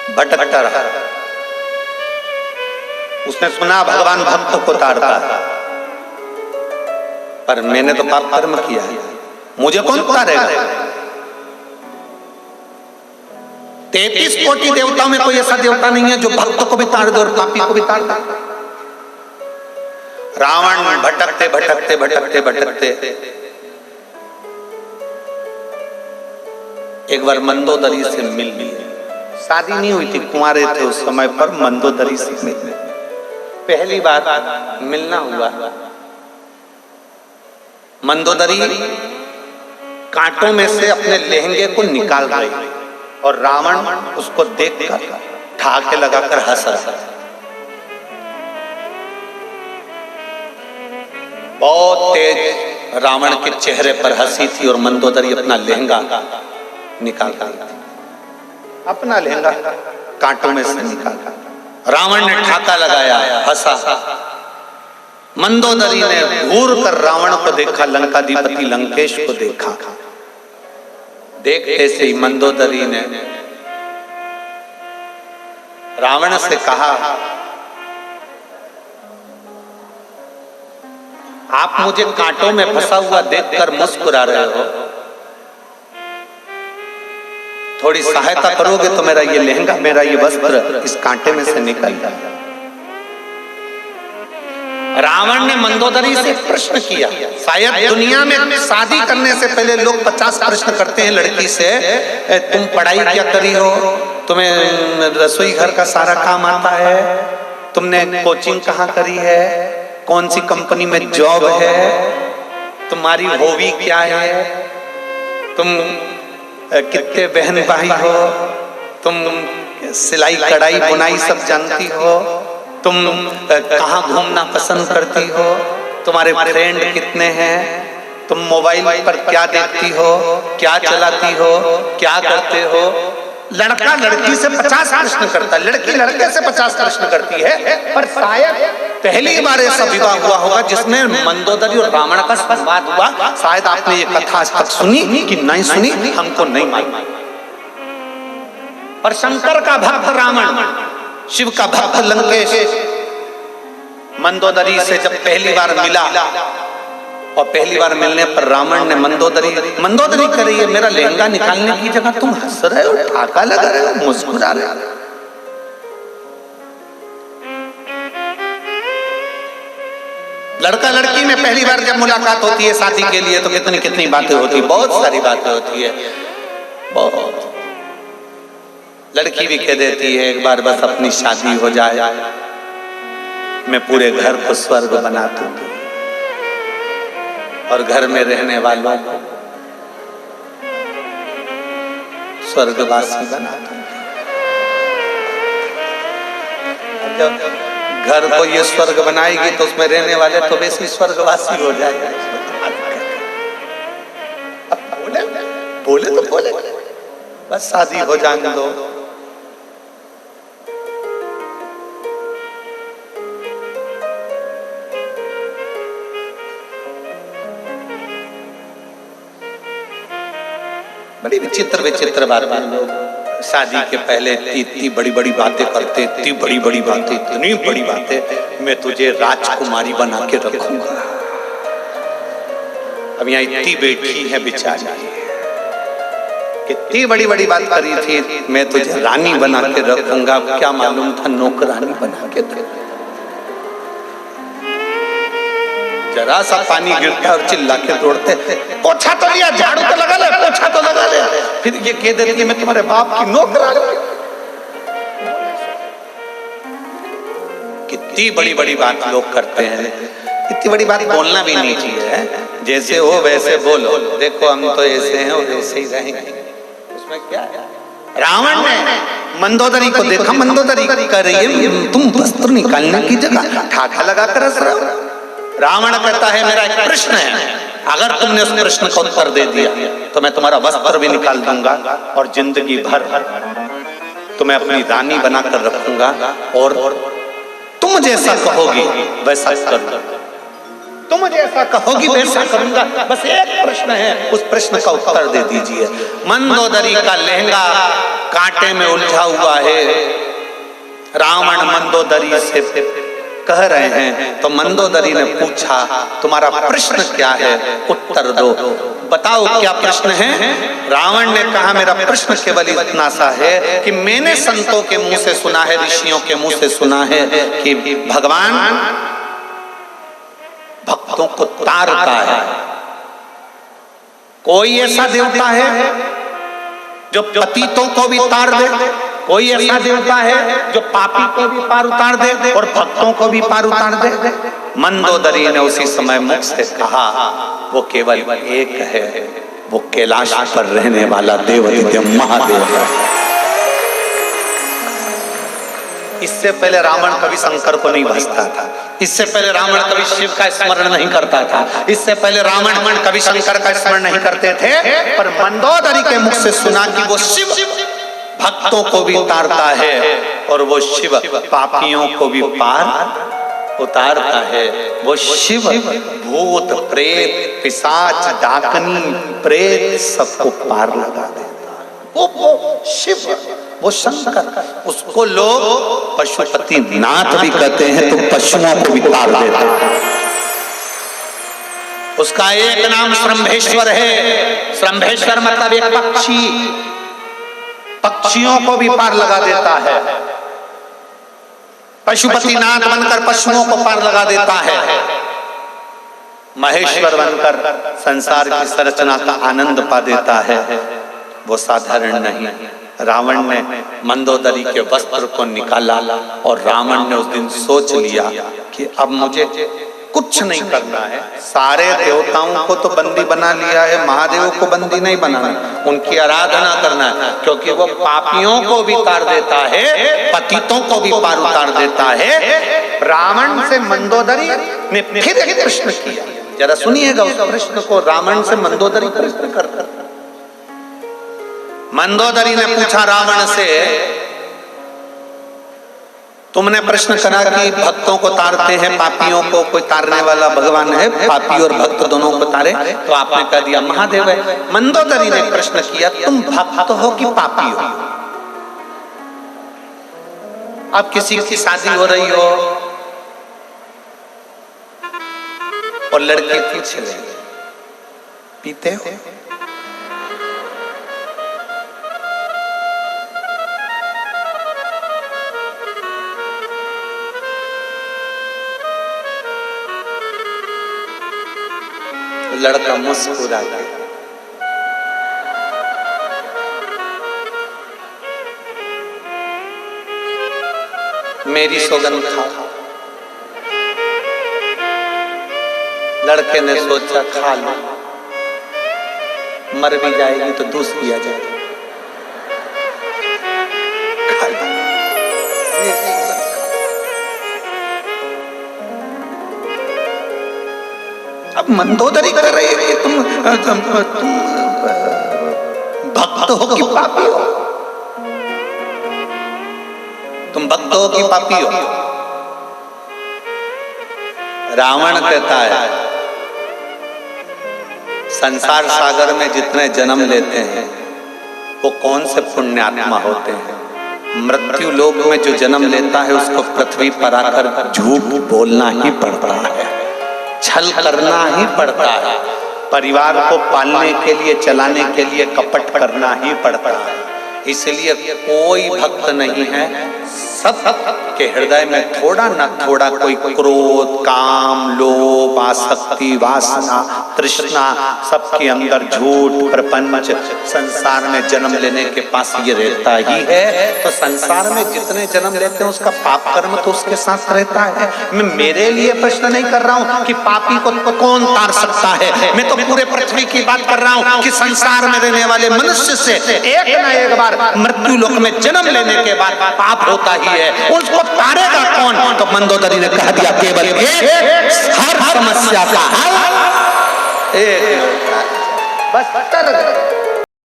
भटकता रहा। उसने सुना भगवान भक्तों को ताड़ता है, पर मैंने तो पाप कर्म किया है, मुझे कौन तारेगा? 33 कोटि देवताओं में कोई ऐसा देवता नहीं है जो भक्त को भी ताड़ दे और पापी को भी ताड़ दे। रावण भटकते भटकते भटकते भटकते एक बार मंदोदरी से मिल लिए। शादी नहीं हुई थी, कुंवारे थे उस समय पर, मंदोदरी से मिले। पहली बार मिलना हुआ। मंदोदरी कांटों में से अपने लहंगे को निकाल गई और रावण उसको देखकर ठाके लगाकर हंस रहा। बहुत तेज रावण के चेहरे पर हंसी थी और मंदोदरी अपना लहंगा निकाल गई। अपना लहंगा कांटों में से निकाला। रावण ने ठाका लगाया, हंसा। मंदोदरी ने घूर कर रावण को देखा, लंकाधिपति लंकेश को देखा। देखते से ही मंदोदरी ने रावण से कहा, आप मुझे कांटों में फंसा हुआ देखकर मुस्कुरा रहे हो, थोड़ी सहायता करोगे तो मेरा ये लहंगा, मेरा ये वस्त्र इस कांटे में से निकल जाए। रावण ने मंदोदरी से प्रश्न किया। शायद दुनिया में शादी करने से पहले लोग 50 प्रश्न करते हैं लड़की से, तुम पढ़ाई क्या करी हो, तुम्हें रसोई घर का सारा काम आता है, तुमने कोचिंग कहाँ करी है, कौन सी कंपनी में जॉब है, तुम्हारी हॉबी क्या है, तुम कितने बहन भाई हो, तुम सिलाई कढ़ाई बुनाई सब जानती हो, तुम कहाँ घूमना पसंद करती हो, तुम्हारे फ्रेंड कितने हैं, तुम मोबाइल पर क्या देखती हो, क्या चलाती हो, क्या करते हो। लड़का लड़की से 50 प्रश्न करता है, लड़की लड़के से 50 प्रश्न करती है। पर शायद पहली बार ऐसा विवाह हुआ होगा जिसमें मंदोदरी और रावण का संवाद हुआ। शायद आपने ये कथा आज तक सुनी कि नहीं सुनी, हमको नहीं मालूम। पर शंकर का भक्त रावण, शिव का भक्त लंकेश मंदोदरी से जब पहली बार मिला और पहली बार मिलने पर रावण ने मंदोदरी कर रही है, मेरा लहंगा निकालने की जगह तुम हंस रहे हो, ठाका लगा रहे हो, मुस्कुरा रहे हो। लड़का लड़की में पहली बार जब मुलाकात होती है शादी के लिए तो कितनी कितनी बातें होती है, बहुत सारी बातें होती है। बहुत लड़की भी कह देती है एक बार बस अपनी शादी हो जाए, मैं पूरे घर को स्वर्ग बना दूंगी और घर में रहने वालों को स्वर्गवासी बना दूंगी। जब घर को ये स्वर्ग बनाएगी तो उसमें रहने वाले तो वैसे स्वर्गवासी हो जाएगा। बोले तो बोले, बस शादी हो जाने दो। बड़ी विचित्र विचित्र बातें, लोग शादी के पहले इतनी बड़ी बड़ी बातें करते, इतनी बड़ी बड़ी बातें, इतनी बड़ी बातें, मैं तुझे राजकुमारी बना के रखूंगा। अब यहाँ इतनी बैठी है बेचारी, कितनी बड़ी बड़ी बात करी थी, मैं तुझे रानी बना के रखूंगा। क्या मालूम था नौकरानी बना के रखूंगा। जरा सा पानी गिरता और चिल्ला के दौड़ते, पोछा तो लिया, झाड़ू तो लगा ले, पोछा तो लगा ले। फिर ये कह देती मैं तुम्हारे बाप की नौकरानी। कितनी बड़ी बड़ी बात लोग करते हैं। इतनी बड़ी बात बोलना भी नहीं चाहिए, जैसे हो वैसे बोलो, देखो हम तो ऐसे हैं और ऐसे ही रहेंगे, उसमें क्या है। रावण ने मंदोदरी को देखा, मंदोदरी कर रही है, तुम वस्त्र निकालने की जगह ठाका लगा कर हंस रहे हो। रावण कहता है मेरा एक प्रश्न है, अगर तुमने उस प्रश्न का उत्तर दे दिया तो मैं तुम्हारा वस्त्र भी निकाल दूंगा और जिंदगी भर तुम्हें अपनी रानी बनाकर रखूंगा और तुम जैसा कहोगी वैसा करूंगा, तुम जैसा कहोगी वैसा करूंगा। बस एक प्रश्न है, उस प्रश्न का उत्तर दे दीजिए। मंदोदरी का लहंगा कांटे में उलझा हुआ है। रावण मंदोदरी से कह रहे हैं, तो मंदोदरी ने पूछा तुम्हारा प्रश्न क्या है, उत्तर दो, बताओ क्या प्रश्न है। रावण ने कहा मेरा प्रश्न केवल इतना सा है कि मैंने संतों के मुंह से सुना है, ऋषियों के मुंह से सुना है कि भगवान भक्तों को तारता है। कोई ऐसा देवता है जो पतितों को भी तार दे, कोई ऐसा देवता है जो पापी को भी पार उतार दे और भक्तों को भी पार उतार दे। मंदोदरी ने उसी समय मुख से कहा वो केवल एक है, वो कैलाश पर रहने वाला देवाधिदेव महादेव है। इससे पहले रावण कभी शंकर को नहीं भजता था, इससे पहले रावण कभी शिव का स्मरण नहीं करता था, इससे पहले रावण कभी शंकर का स्मरण नहीं करते थे। पर मंदोदरी के मुख से सुना कि वो शिव भक्तों को भी तारता है और वो शिव पापियों को भी पार उतारता है। वो शिव भूत प्रेत पिशाच डाकनी प्रेत सबको पार लगा देता है। वो शिव, वो शंकर, उसको लोग पशुपति नाथ भी कहते हैं, तो पशुओं को भी तार देता है। उसका एक नाम श्रम्भेश्वर है। श्रम्भेश्वर मतलब एक पक्षी, पक्षियों को भी पार लगा देता है। पशुपति नाथ बनकर पशुओं को पार लगा देता है। महेश्वर बनकर संसार की संरचना का आनंद पा देता है। वो साधारण नहीं। रावण ने मंदोदरी के वस्त्र को निकाला और रावण ने उस दिन सोच लिया कि अब मुझे कुछ नहीं करना है। सारे देवताओं को तो बंदी बना लिया है, महादेव को बंदी नहीं बनाना, उनकी आराधना करना है, क्योंकि वो पापियों को भी तार देता है, पतितों को भी पार उतार देता है। रावण से मंदोदरी ने फिर एक प्रश्न किया, जरा सुनिएगा उस प्रश्न को। रावण से मंदोदरी प्रश्न करता, मंदोदरी ने पूछा रावण से, तुमने प्रश्न करा कि भक्तों को तारते हैं, पापियों को कोई तारने वाला भगवान है, पापी और भक्त दोनों को तारे, तो आपने कह दिया महादेव है। मंदोदरी ने प्रश्न किया तुम भक्त हो कि पापी हो? अब किसी की शादी हो रही हो और लड़की पूछ ले पीते हो? लड़का मुस्कुरा के मेरी सौगंध खा। लड़के ने सोचा खा लो, मर भी जाएगी तो दूस पिया जाएगा। अब मंदोदरी कर रही है कि तुम भक्त हो कि पापी हो? तुम भक्त हो कि पापी हो? रावण कहता है संसार सागर में जितने जन्म लेते हैं वो कौन से पुण्यात्मा होते हैं। मृत्यु लोक में जो जन्म लेता है उसको पृथ्वी पर आकर झूठ बोलना ही पड़ता है, छल करना ही पड़ता है, परिवार को पालने के लिए चलाने के लिए कपट करना ही पड़ता है। इसलिए कोई भक्त नहीं है, सब के हृदय में थोड़ा ना थोड़ा कोई क्रोध, काम, लोभ, आसक्ति, वासना, तृष्णा, सबके अंदर झूठ, प्रपंच, संसार में जन्म लेने के पास ये रहता ही है। तो संसार में जितने जन्म लेते हैं उसका पाप कर्म तो उसके साथ रहता है। मैं मेरे लिए प्रश्न नहीं कर रहा हूँ कि पापी को कौन तार सकता है, मैं तो पूरे पृथ्वी की बात कर रहा हूँ कि संसार में रहने वाले मनुष्य से एक ना एक बार मृत्यु लोक में जन्म लेने के बाद पाप होता ही है, उसको तारेगा कौन? तो मंदोदरी ने कह दिया केवल हर समस्या का हल एक, बस